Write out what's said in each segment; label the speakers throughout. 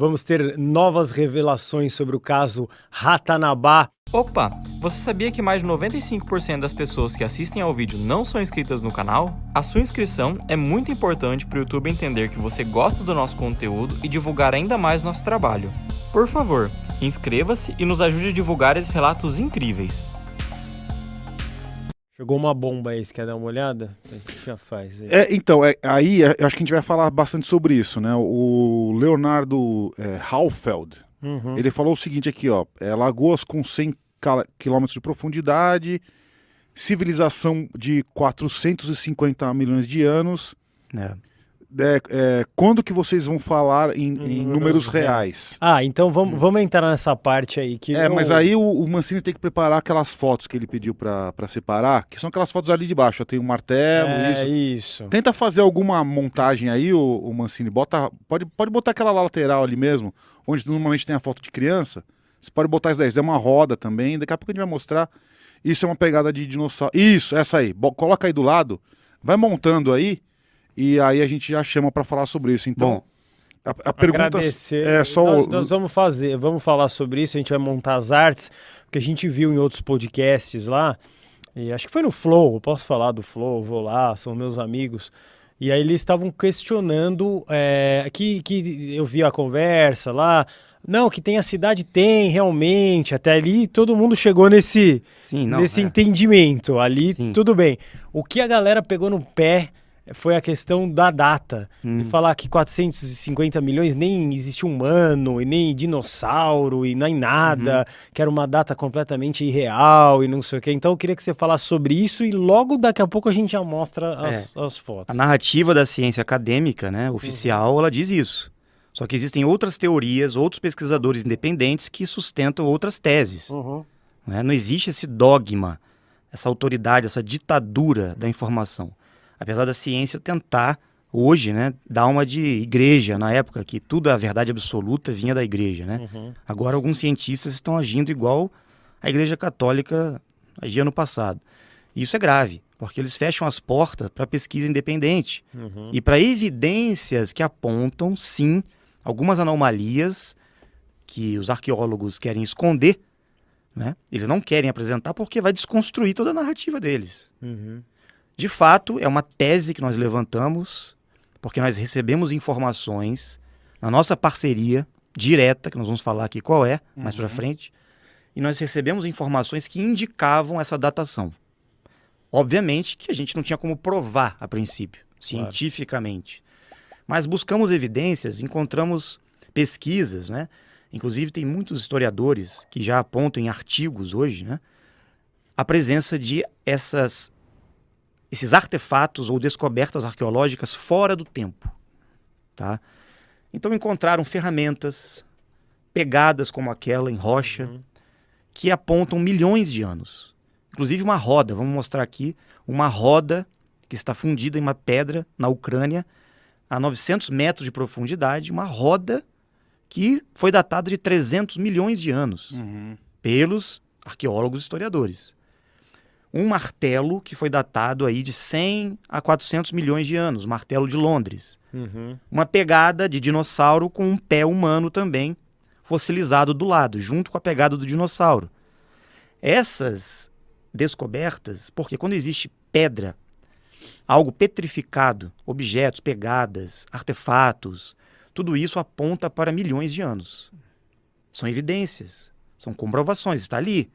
Speaker 1: Vamos ter novas revelações sobre o caso Ratanabá.
Speaker 2: Opa, você sabia que mais de 95% das pessoas que assistem ao vídeo não são inscritas no canal? A sua inscrição é muito importante para o YouTube entender que você gosta do nosso conteúdo e divulgar ainda mais nosso trabalho. Por favor, inscreva-se e nos ajude a divulgar esses relatos incríveis.
Speaker 1: Chegou uma bomba aí, você quer dar uma olhada? A gente já faz.
Speaker 3: Aí eu acho que a gente vai falar bastante sobre isso, né? O Leonardo Halfeld, ele falou o seguinte aqui, ó, lagoas com 100 quilômetros de profundidade, civilização de 450 milhões de anos. Quando que vocês vão falar em números reais?
Speaker 1: Então vamos entrar nessa parte aí.
Speaker 3: Mas aí o Mancini tem que preparar aquelas fotos que ele pediu para separar, que são aquelas fotos ali de baixo. Tem um martelo,
Speaker 1: isso.
Speaker 3: Tenta fazer alguma montagem aí, o Mancini. Pode botar aquela lateral ali mesmo, onde normalmente tem a foto de criança. Você pode botar isso daí. Isso é uma roda também. Daqui a pouco a gente vai mostrar. Isso é uma pegada de dinossauro. Isso, essa aí. Coloca aí do lado. Vai montando aí. E aí a gente já chama para falar sobre isso. Então, a pergunta
Speaker 1: agradecer.
Speaker 3: É só...
Speaker 1: Nós vamos falar sobre isso, a gente vai montar as artes, porque a gente viu em outros podcasts lá, e acho que foi no Flow, eu posso falar do Flow, vou lá, são meus amigos, e aí eles estavam questionando, que eu vi a conversa lá, não, que tem a cidade, tem realmente, até ali todo mundo chegou nesse entendimento, ali tudo bem. O que a galera pegou no pé foi a questão da data, de falar que 450 milhões nem existia humano, e nem dinossauro, e nem nada, que era uma data completamente irreal, e não sei o quê. Então eu queria que você falasse sobre isso, e logo daqui a pouco a gente já mostra as fotos.
Speaker 4: A narrativa da ciência acadêmica, né, oficial, ela diz isso. Só que existem outras teorias, outros pesquisadores independentes que sustentam outras teses. Né? Não existe esse dogma, essa autoridade, essa ditadura da informação. Apesar da ciência tentar, hoje, né, dar uma de igreja, na época que tudo a verdade absoluta vinha da igreja, né? Agora alguns cientistas estão agindo igual a Igreja Católica agia no passado. E isso é grave, porque eles fecham as portas para pesquisa independente e para evidências que apontam, sim, algumas anomalias que os arqueólogos querem esconder, né? Eles não querem apresentar porque vai desconstruir toda a narrativa deles. De fato, é uma tese que nós levantamos, porque nós recebemos informações na nossa parceria direta, que nós vamos falar aqui qual é, mais para frente, e nós recebemos informações que indicavam essa datação. Obviamente que a gente não tinha como provar a princípio, cientificamente. Mas buscamos evidências, encontramos pesquisas, né? Inclusive tem muitos historiadores que já apontam em artigos hoje, né, a presença de esses artefatos ou descobertas arqueológicas fora do tempo. Tá? Então encontraram ferramentas, pegadas como aquela em rocha, que apontam milhões de anos. Inclusive uma roda, vamos mostrar aqui, uma roda que está fundida em uma pedra na Ucrânia, a 900 metros de profundidade, uma roda que foi datada de 300 milhões de anos pelos arqueólogos e historiadores. Um martelo que foi datado aí de 100 a 400 milhões de anos, martelo de Londres. Uma pegada de dinossauro com um pé humano também fossilizado do lado, junto com a pegada do dinossauro. Essas descobertas, porque quando existe pedra, algo petrificado, objetos, pegadas, artefatos, tudo isso aponta para milhões de anos. São evidências, são comprovações, está ali.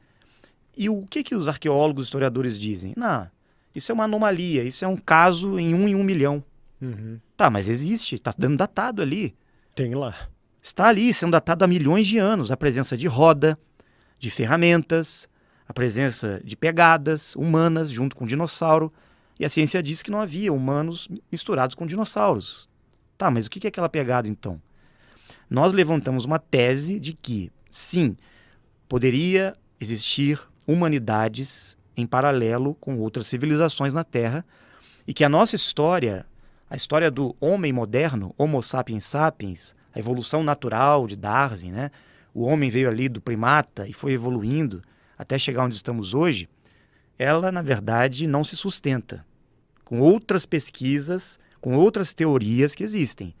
Speaker 4: E o que os arqueólogos e historiadores dizem? Não, isso é uma anomalia, isso é um caso em 1 milhão. Tá, mas existe, está dando datado ali.
Speaker 1: Tem lá.
Speaker 4: Está ali, sendo datado há milhões de anos. A presença de roda, de ferramentas, a presença de pegadas humanas junto com dinossauro. E a ciência diz que não havia humanos misturados com dinossauros. Tá, mas o que é aquela pegada então? Nós levantamos uma tese de que, sim, poderia existir humanidades em paralelo com outras civilizações na Terra e que a nossa história, a história do homem moderno, Homo sapiens sapiens, a evolução natural de Darwin, né? O homem veio ali do primata e foi evoluindo até chegar onde estamos hoje, ela, na verdade, não se sustenta com outras pesquisas, com outras teorias que existem.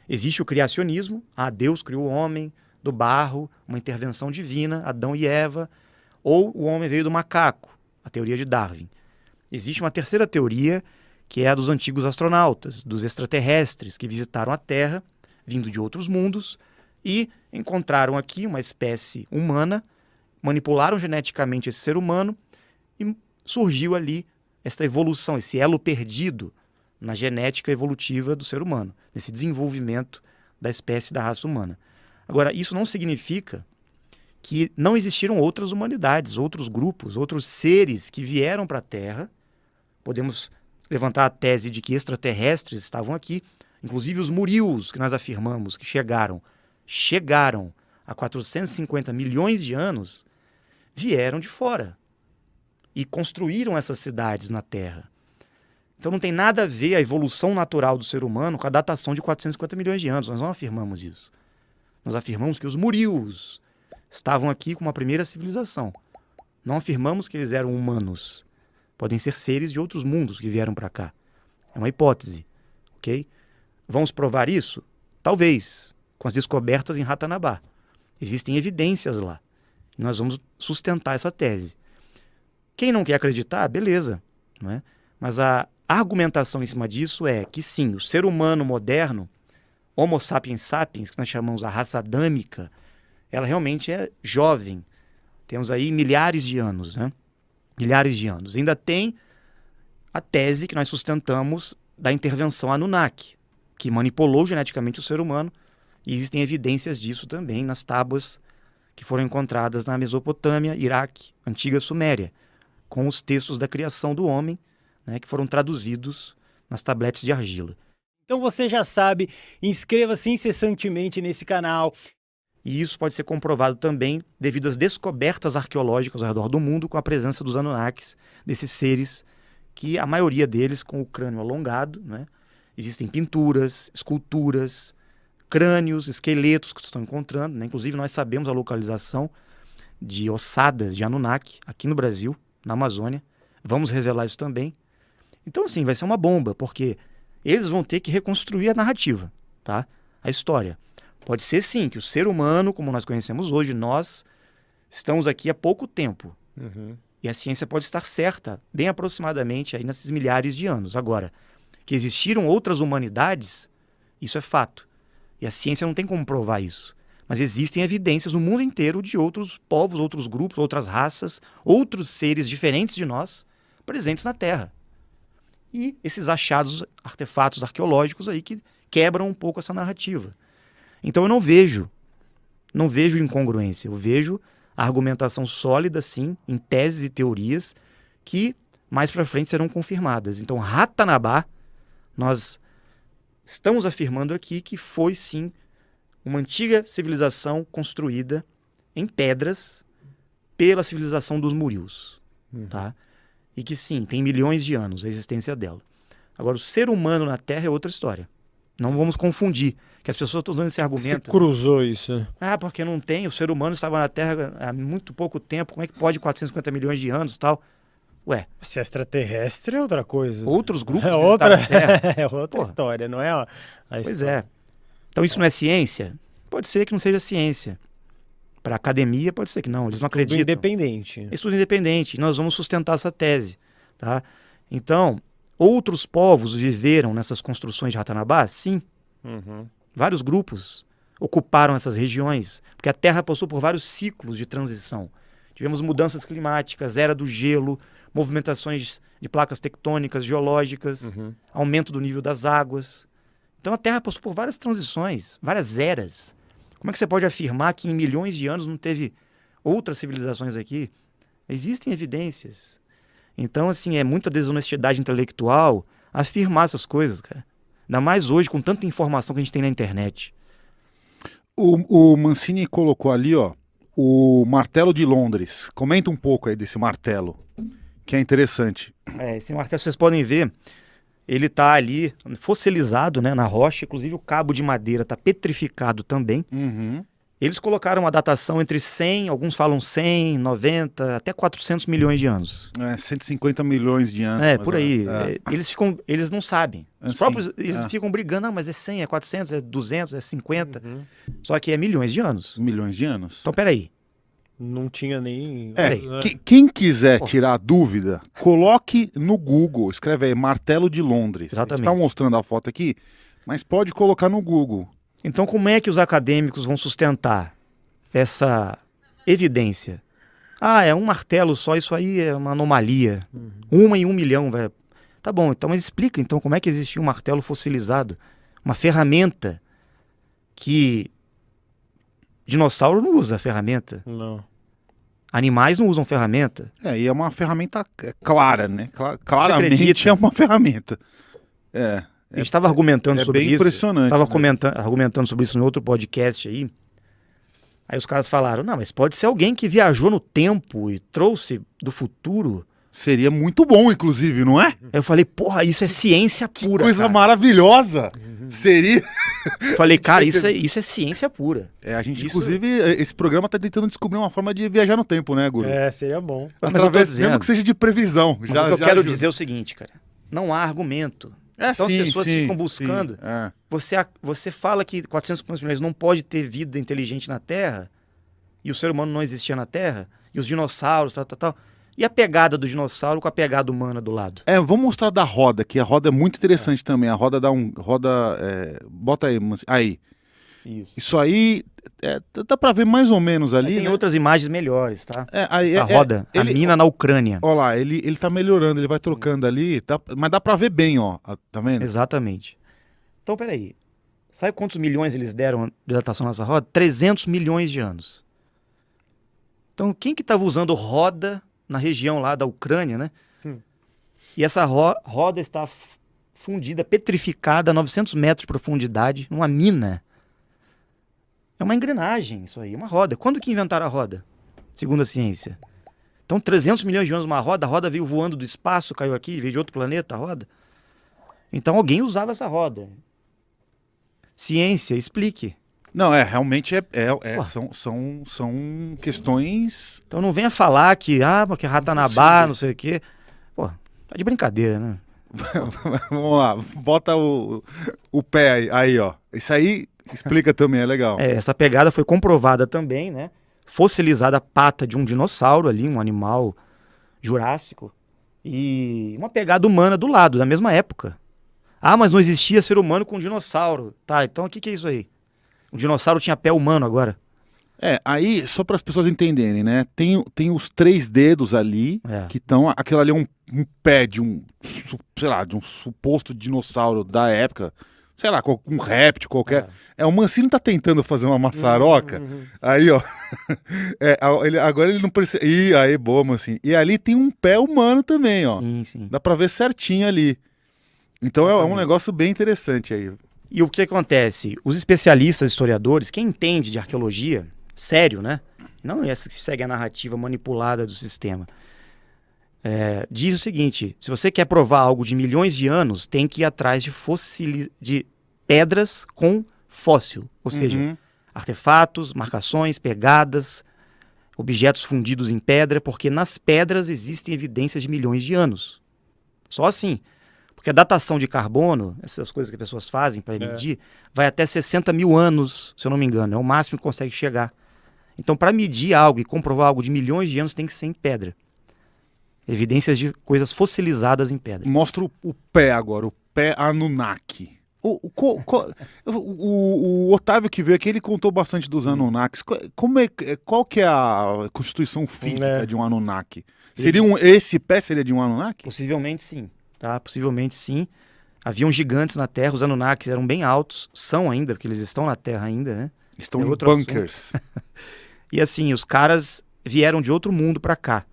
Speaker 4: Existe o criacionismo, Deus criou o homem do barro, uma intervenção divina, Adão e Eva, ou o homem veio do macaco, a teoria de Darwin. Existe uma terceira teoria, que é a dos antigos astronautas, dos extraterrestres que visitaram a Terra, vindo de outros mundos, e encontraram aqui uma espécie humana, manipularam geneticamente esse ser humano e surgiu ali esta evolução, esse elo perdido na genética evolutiva do ser humano, nesse desenvolvimento da espécie da raça humana. Agora, isso não significa que não existiram outras humanidades, outros grupos, outros seres que vieram para a Terra. Podemos levantar a tese de que extraterrestres estavam aqui, inclusive os Murios, que nós afirmamos que chegaram há 450 milhões de anos, vieram de fora e construíram essas cidades na Terra. Então não tem nada a ver a evolução natural do ser humano com a datação de 450 milhões de anos. Nós não afirmamos isso. Nós afirmamos que os Murios estavam aqui com uma primeira civilização. Não afirmamos que eles eram humanos. Podem ser seres de outros mundos que vieram para cá. É uma hipótese, ok? Vamos provar isso? Talvez, com as descobertas em Ratanabá. Existem evidências lá. E nós vamos sustentar essa tese. Quem não quer acreditar, beleza. Não é? Mas a argumentação em cima disso é que sim, o ser humano moderno, Homo sapiens sapiens, que nós chamamos a raça adâmica, ela realmente é jovem. Temos aí milhares de anos, né? Milhares de anos. Ainda tem a tese que nós sustentamos da intervenção Anunnaki, que manipulou geneticamente o ser humano, e existem evidências disso também nas tábuas que foram encontradas na Mesopotâmia, Iraque, antiga Suméria, com os textos da criação do homem, né, que foram traduzidos nas tabletes de argila.
Speaker 1: Então você já sabe, inscreva-se incessantemente nesse canal.
Speaker 4: E isso pode ser comprovado também devido às descobertas arqueológicas ao redor do mundo com a presença dos Anunnakis, desses seres que a maioria deles com o crânio alongado, né? Existem pinturas, esculturas, crânios, esqueletos que estão encontrando, né? Inclusive nós sabemos a localização de ossadas de Anunnaki aqui no Brasil, na Amazônia. Vamos revelar isso também. Então assim, vai ser uma bomba, porque eles vão ter que reconstruir a narrativa, tá? A história. Pode ser sim que o ser humano, como nós conhecemos hoje, nós estamos aqui há pouco tempo.
Speaker 1: Uhum.
Speaker 4: E a ciência pode estar certa, bem aproximadamente, aí nesses milhares de anos. Agora, que existiram outras humanidades, isso é fato. E a ciência não tem como provar isso. Mas existem evidências no mundo inteiro de outros povos, outros grupos, outras raças, outros seres diferentes de nós, presentes na Terra. E esses achados, artefatos arqueológicos aí que quebram um pouco essa narrativa. Então eu não vejo incongruência, eu vejo a argumentação sólida, sim, em teses e teorias que mais para frente serão confirmadas. Então Ratanabá, nós estamos afirmando aqui que foi sim uma antiga civilização construída em pedras pela civilização dos Murios, tá? E que sim, tem milhões de anos a existência dela. Agora o ser humano na Terra é outra história. Não vamos confundir, que as pessoas estão usando esse argumento.
Speaker 1: Você cruzou isso.
Speaker 4: Porque não tem, o ser humano estava na Terra há muito pouco tempo, como é que pode 450 milhões de anos e tal? Ué.
Speaker 1: Se é extraterrestre é outra coisa.
Speaker 4: Outros grupos
Speaker 1: é outra,
Speaker 4: na Terra.
Speaker 1: é outra história, não é a
Speaker 4: Pois
Speaker 1: história.
Speaker 4: é. Então isso não é ciência? Pode ser que não seja ciência. Para a academia pode ser que não, eles não acreditam.
Speaker 1: Estudo independente.
Speaker 4: Estudo independente, nós vamos sustentar essa tese, tá? Então, outros povos viveram nessas construções de Ratanabá? Sim.
Speaker 1: Uhum.
Speaker 4: Vários grupos ocuparam essas regiões, porque a Terra passou por vários ciclos de transição. Tivemos mudanças climáticas, era do gelo, movimentações de placas tectônicas, geológicas, aumento do nível das águas. Então a Terra passou por várias transições, várias eras. Como é que você pode afirmar que em milhões de anos não teve outras civilizações aqui? Existem evidências. Então, assim, é muita desonestidade intelectual afirmar essas coisas, cara. Ainda mais hoje, com tanta informação que a gente tem na internet.
Speaker 3: O Mancini colocou ali, ó, o martelo de Londres. Comenta um pouco aí desse martelo, que é interessante.
Speaker 4: Esse martelo, vocês podem ver, ele está ali fossilizado, né, na rocha. Inclusive o cabo de madeira está petrificado também. Eles colocaram uma datação entre 100, alguns falam 100, 90, até 400 milhões de anos.
Speaker 3: 150 milhões de anos.
Speaker 4: Por aí. Eles não sabem. Os próprios, eles ficam brigando, mas é 100, é 400, é 200, é 50. Só que é milhões de anos.
Speaker 3: Milhões de anos.
Speaker 4: Então, peraí.
Speaker 1: Não tinha nem...
Speaker 3: Quem quiser tirar a dúvida, coloque no Google, escreve aí, martelo de Londres.
Speaker 4: Exatamente.
Speaker 3: A gente tá mostrando a foto aqui, mas pode colocar no Google.
Speaker 4: Então, como é que os acadêmicos vão sustentar essa evidência? É um martelo só, isso aí é uma anomalia. 1 em 1 milhão, velho. Tá bom, então, mas explica, então, como é que existia um martelo fossilizado? Uma ferramenta que... Dinossauro não usa ferramenta.
Speaker 1: Não.
Speaker 4: Animais não usam ferramenta.
Speaker 3: E é uma ferramenta clara, né? Claramente é uma ferramenta.
Speaker 4: A gente estava argumentando sobre isso.
Speaker 3: É bem impressionante.
Speaker 4: Estava argumentando sobre isso em outro podcast aí. Aí os caras falaram, não, mas pode ser alguém que viajou no tempo e trouxe do futuro.
Speaker 3: Seria muito bom, inclusive, não é?
Speaker 4: Aí eu falei, porra, isso é ciência pura,
Speaker 3: coisa
Speaker 4: cara.
Speaker 3: maravilhosa. Seria...
Speaker 4: Eu falei, cara, isso é ciência pura.
Speaker 3: A gente, inclusive, esse programa tá tentando descrever uma forma de viajar no tempo, né, Guru?
Speaker 1: Seria bom.
Speaker 3: Através, mesmo que seja de previsão.
Speaker 4: Mas o que eu quero dizer é o seguinte, cara. Não há argumento. Então as pessoas ficam buscando. Você fala que 450 milhões não pode ter vida inteligente na Terra, e o ser humano não existia na Terra, e os dinossauros, tal. E a pegada do dinossauro com a pegada humana do lado?
Speaker 3: Vamos mostrar da roda, que a roda é muito interessante também. A roda dá um... bota aí, aí. Isso aí, dá pra ver mais ou menos ali,
Speaker 4: tem
Speaker 3: né?
Speaker 4: outras imagens melhores, tá? A roda, a mina na Ucrânia.
Speaker 3: Olha lá, ele tá melhorando, ele vai trocando ali, mas dá pra ver bem, ó, tá vendo?
Speaker 4: Exatamente. Então, peraí. Sabe quantos milhões eles deram de datação nessa roda? 300 milhões de anos. Então, quem que estava usando roda na região lá da Ucrânia, né? E essa roda está fundida, petrificada a 900 metros de profundidade, numa mina. É uma engrenagem isso aí, uma roda. Quando que inventaram a roda? Segundo a ciência. Então, 300 milhões de anos uma roda, a roda veio voando do espaço, caiu aqui, veio de outro planeta a roda. Então, alguém usava essa roda. Ciência, explique.
Speaker 3: Não, realmente são questões...
Speaker 4: Então não venha falar porque Ratanabá, não sei o quê. Pô, tá de brincadeira, né?
Speaker 3: Vamos lá, bota o pé aí, ó. Isso aí explica também, é legal.
Speaker 4: Essa pegada foi comprovada também, né? Fossilizada a pata de um dinossauro ali, um animal jurássico. E uma pegada humana do lado, da mesma época. Mas não existia ser humano com dinossauro. Tá, então o que é isso aí? O dinossauro tinha pé humano agora.
Speaker 3: Aí, só para as pessoas entenderem, né? Tem os 3 dedos ali, que estão... Aquilo ali é um pé de de um suposto dinossauro da época. Sei lá, um réptil qualquer. O Mancini tá tentando fazer uma maçaroca. Aí, ó. Agora ele não percebe... Aí, boa, Mancini. E ali tem um pé humano também, ó.
Speaker 4: Sim.
Speaker 3: Dá para ver certinho ali. Então é um negócio bem interessante aí.
Speaker 4: E o que acontece? Os especialistas, historiadores, quem entende de arqueologia, sério, né? Não essa que segue a narrativa manipulada do sistema. Diz o seguinte, se você quer provar algo de milhões de anos, tem que ir atrás de pedras com fóssil. Ou seja, artefatos, marcações, pegadas, objetos fundidos em pedra, porque nas pedras existem evidências de milhões de anos. Só assim. Porque a datação de carbono, essas coisas que as pessoas fazem para medir, vai até 60 mil anos, se eu não me engano. É o máximo que consegue chegar. Então, para medir algo e comprovar algo de milhões de anos, tem que ser em pedra. Evidências de coisas fossilizadas em pedra.
Speaker 3: Mostra o pé agora, o pé Anunnaki. O Otávio que veio aqui, ele contou bastante dos Anunnakis. Qual que é a constituição física de um Anunnaki? Esse pé seria de um Anunnaki?
Speaker 4: Possivelmente sim. Tá? Possivelmente sim. Haviam gigantes na Terra, os Anunnakis eram bem altos, são ainda, porque eles estão na Terra ainda, né?
Speaker 3: Estão em bunkers.
Speaker 4: E assim, os caras vieram de outro mundo para cá.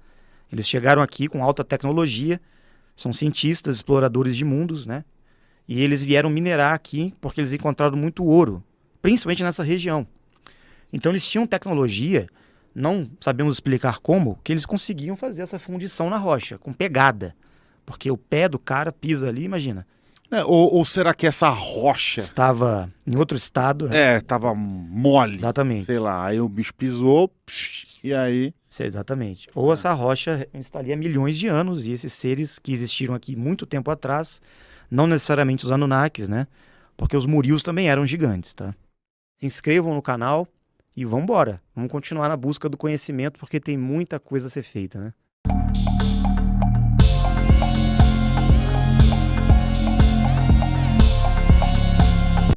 Speaker 4: Eles chegaram aqui com alta tecnologia, são cientistas, exploradores de mundos, né? E eles vieram minerar aqui porque eles encontraram muito ouro, principalmente nessa região. Então eles tinham tecnologia, não sabemos explicar como, que eles conseguiam fazer essa fundição na rocha, com pegada. Porque o pé do cara pisa ali, imagina.
Speaker 3: Ou será que essa rocha
Speaker 4: Estava em outro estado, né?
Speaker 3: tava mole?
Speaker 4: Exatamente.
Speaker 3: Sei lá, aí o bicho pisou, e aí...
Speaker 4: Exatamente. Ou essa rocha está ali há milhões de anos e esses seres que existiram aqui muito tempo atrás, não necessariamente os Anunnakis, né? Porque os Murios também eram gigantes, tá? Se inscrevam no canal e vamos embora. Vamos continuar na busca do conhecimento porque tem muita coisa a ser feita, né?